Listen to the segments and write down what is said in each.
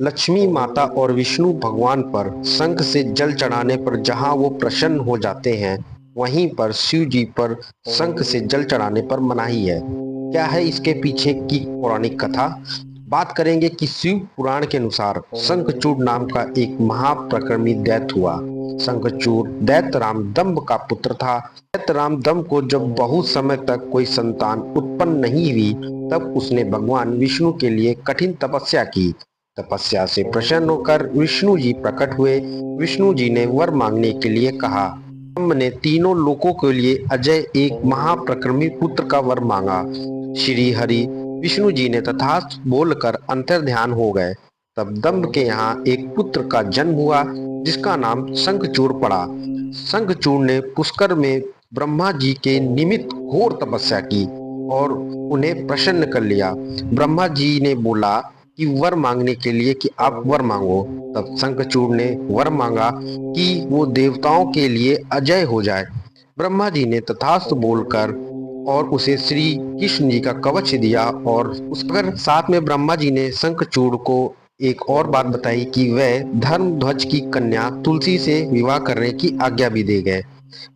लक्ष्मी माता और विष्णु भगवान पर शंख से जल चढ़ाने पर जहां वो प्रसन्न हो जाते हैं, वहीं पर शिव जी पर शंख से जल चढ़ाने पर मनाही है। क्या है इसके पीछे की पौराणिक कथा? बात करेंगे कि शिव पुराण के अनुसार शंखचूड़ नाम का एक महाप्रक्रमी दैत्य हुआ। शंखचूड़ दैत्य रामदम्भ का पुत्र था। दैत्य रामदम्भ को जब बहुत समय तक कोई संतान उत्पन्न नहीं हुई, तब उसने भगवान विष्णु के लिए कठिन तपस्या की। तपस्या से प्रसन्न होकर विष्णु जी प्रकट हुए। विष्णु जी ने वर मांगने के लिए कहा। ब्रह्म ने तीनों लोकों के लिए अजय एक महाप्रक्रमी पुत्र का वर मांगा। श्री हरि विष्णु जी ने तथास्तु बोलकर अंतर्ध्यान हो गए। तब दंभ के यहाँ एक पुत्र का जन्म हुआ, जिसका नाम शंखचूड़ पड़ा। शंखचूड़ ने पुष्कर में ब्रह्मा जी के निमित्त घोर तपस्या की और उन्हें प्रसन्न कर लिया। ब्रह्मा जी ने बोला कि वर मांगने के लिए कि आप वर मांगो। तब शंखचूड़ ने वर मांगा कि वो देवताओं के लिए अजय हो जाए। ब्रह्मा जी ने तथास्तु बोलकर और उसे श्री कृष्ण जी का कवच दिया। और उस पर साथ में ब्रह्मा जी ने शंखचूड़ को एक और बात बताई कि वह धर्मध्वज की कन्या तुलसी से विवाह करने की आज्ञा भी दे गए।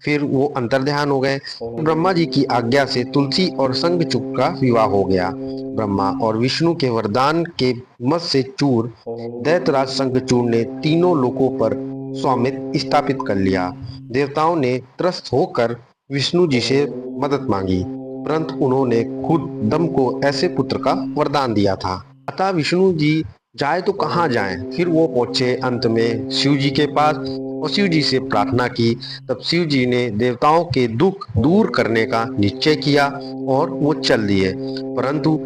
फिर वो अंतर्ध्यान हो गए। ब्रह्मा जी की आज्ञा से तुलसी और शंखचूड़ का विवाह हो गया। ब्रह्मा और विष्णु के वरदान के मत से चूर दैत्यराज शंखचूड़ ने तीनों लोकों पर स्वामित्व स्थापित कर लिया। देवताओं ने त्रस्त होकर विष्णु जी से मदद मांगी, परंतु उन्होंने खुद दम को ऐसे पुत्र का वरदान दिया था। अतः विष्णु जी जाए तो कहाँ जाएं? फिर वो पहुंचे अंत में शिव जी के पास और शिव जी से प्रार्थना की। तब शिव जी ने देवताओं के दुख दूर करने का निश्चय किया और वो चल दिए। परंतु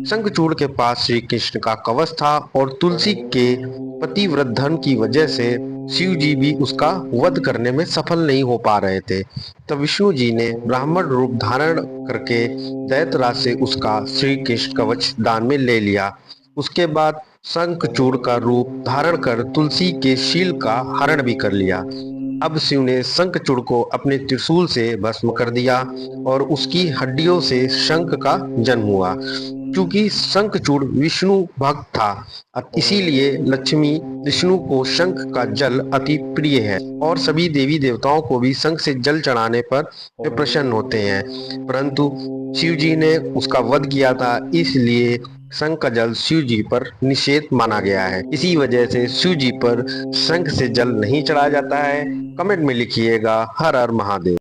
शंखचूड़ के पास श्री कृष्ण का कवच था और तुलसी के पतिव्रत धर्म की वजह से शिव जी भी उसका वध करने में सफल नहीं हो पा रहे थे। तब विष्णु जी ने ब्राह्मण रूप धारण करके दैत्यराज से उसका श्री कृष्ण कवच दान में ले लिया। उसके बाद शंखचूड़ का रूप धारण कर तुलसी के शील का हरण भी कर लिया। अब शिव ने शंखचूड़ को अपने त्रिशूल से भस्म कर दिया और उसकी हड्डियों से शंख का जन्म हुआ। क्योंकि शंखचूड़ विष्णु भक्त था, इसीलिए लक्ष्मी विष्णु को शंख का जल अति प्रिय है और सभी देवी देवताओं को भी शंख से जल चढ़ाने पर वे प्रसन्न होते हैं। परंतु शिव जी ने उसका वध किया था, इसलिए शंख का जल शिव जी पर निषेध माना गया है। इसी वजह से शिव जी पर शंख से जल नहीं चढ़ाया जाता है। कमेंट में लिखिएगा हर हर महादेव।